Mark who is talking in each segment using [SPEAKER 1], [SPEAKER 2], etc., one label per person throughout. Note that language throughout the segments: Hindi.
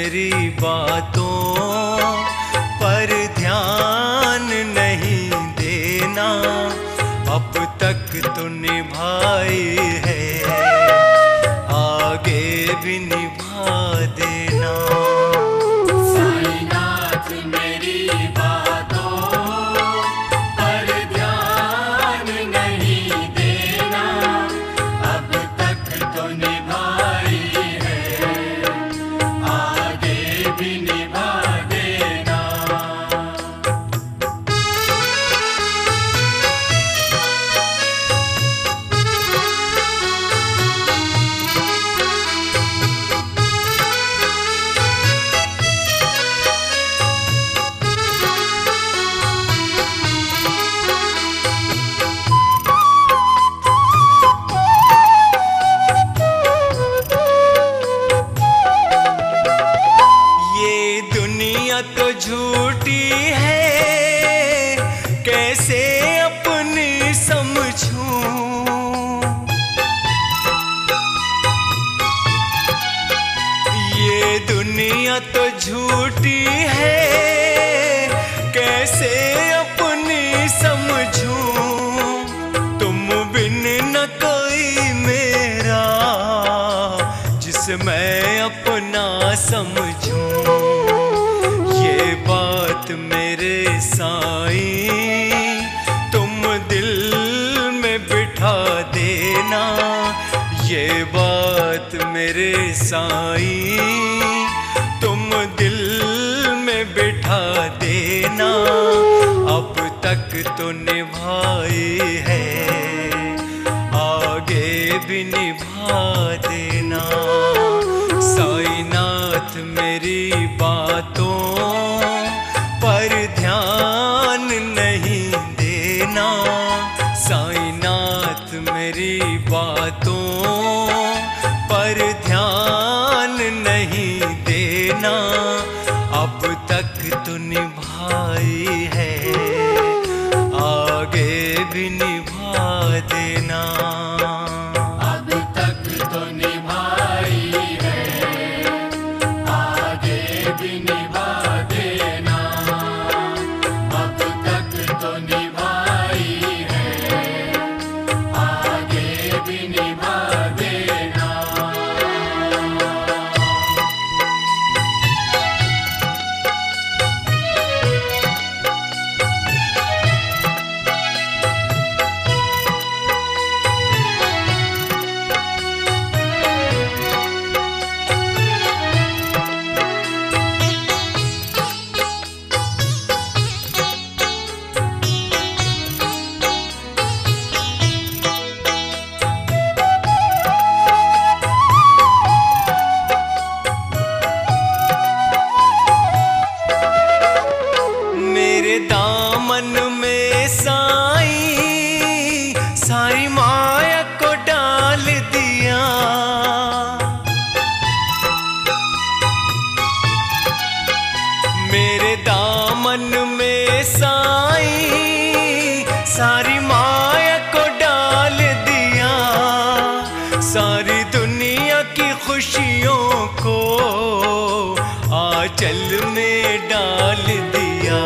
[SPEAKER 1] मेरी बातों पर ध्यान नहीं देना, अब तक तो निभाई है, आगे भी निभा देना।
[SPEAKER 2] साईनाथ मेरी बातों पर ध्यान नहीं देना, अब तक तो निभाई है, आगे भी निभा देना।
[SPEAKER 1] तो झूठी है, कैसे अपनी समझूं, ये दुनिया तो झूठी है, कैसे अपनी समझूं, तुम बिन न कोई मेरा जिसे मैं अपना समझूं। ये बात मेरे साईं तुम दिल में बिठा देना, ये बात मेरे साईं तुम दिल में बिठा देना, अब तक तो निभाई है, आगे भी निभा देना। साईनाथ मेरी बातों पर ध्यान नहीं देना, साईनाथ मेरी बातों पर ध्यान नहीं देना, अब तक तो निभाई है, आगे भी निभा देना।
[SPEAKER 2] अब तक तो निभाई है, आगे भी निभा देना, अब तक तो निभाई है, आगे भी निभा देना।
[SPEAKER 1] मेरे दामन में साईं सारी माया को डाल दिया, मेरे दामन में साईं सारी माया को डाल दिया, सारी दुनिया की खुशियों को आंचल में डाल दिया,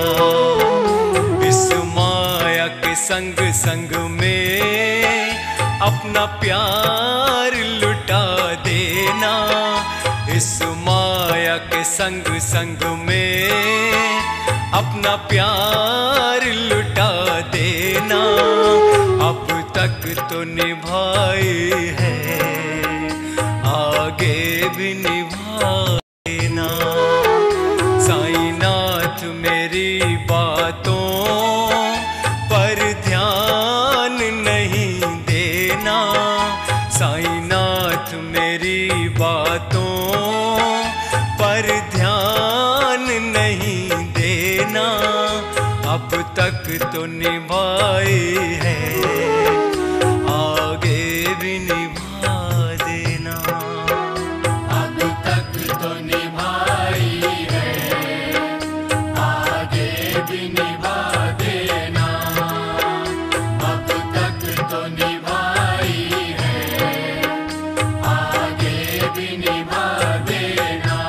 [SPEAKER 1] इस माया के संग संग में अपना प्यार लुटा देना, इस माया के संग संग में अपना प्यार लुटा देना, अब तक तो निभाई है, आगे भी निभा देना। साईनाथ मेरी बातों पर ध्यान नहीं देना, साईनाथ मेरी बातों पर ध्यान नहीं देना, अब तक तो निभाई है, आगे भी निभा देना।
[SPEAKER 2] अब तक तो निभाई है, आगे भी निभा देना, अब तक तो निभाई है, आगे भी निभा देना।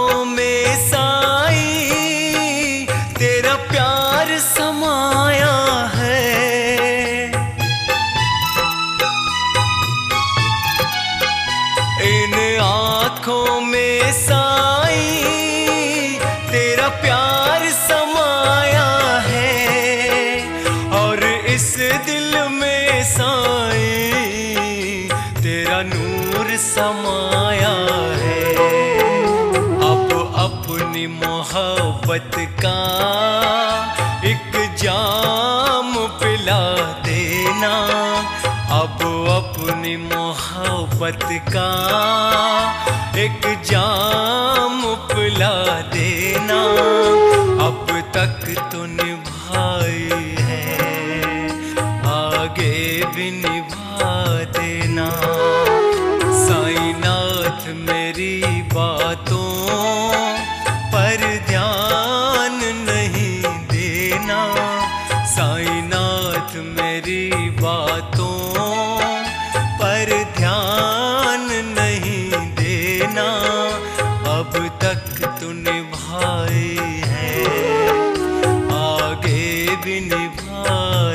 [SPEAKER 1] आँखों में साई तेरा प्यार समाया है। इन आँखों में साई तेरा प्यार समाया है और इस दिल में साई तेरा नूर समाया है। अब अपनी मोहब्बत का एक जाम पिला देना। अब अपनी मोहब्बत का एक जाम पिला देना। अब तक तो निभाई है, आगे भी निभा देना। साईनाथ मेरी बातों पर ध्यान नहीं देना। साईनाथ मेरी बातों पर ध्यान नहीं देना। अब तक तो निभाई है, आगे भी निभा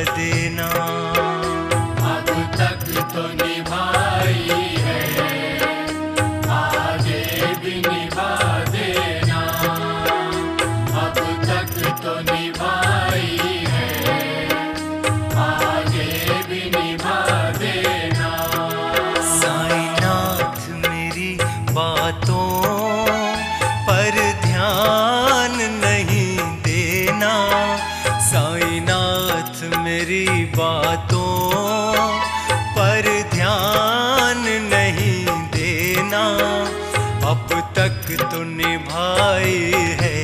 [SPEAKER 1] देना।
[SPEAKER 2] अब तक तो निभाई है, आगे भी निभा देना। अब तक तो निभाई है, आगे भी निभा देना।
[SPEAKER 1] साईनाथ मेरी बातों पर ध्यान नहीं देना। साईनाथ मेरी बातों पर ध्यान नहीं देना। अब तक तो निभाई है,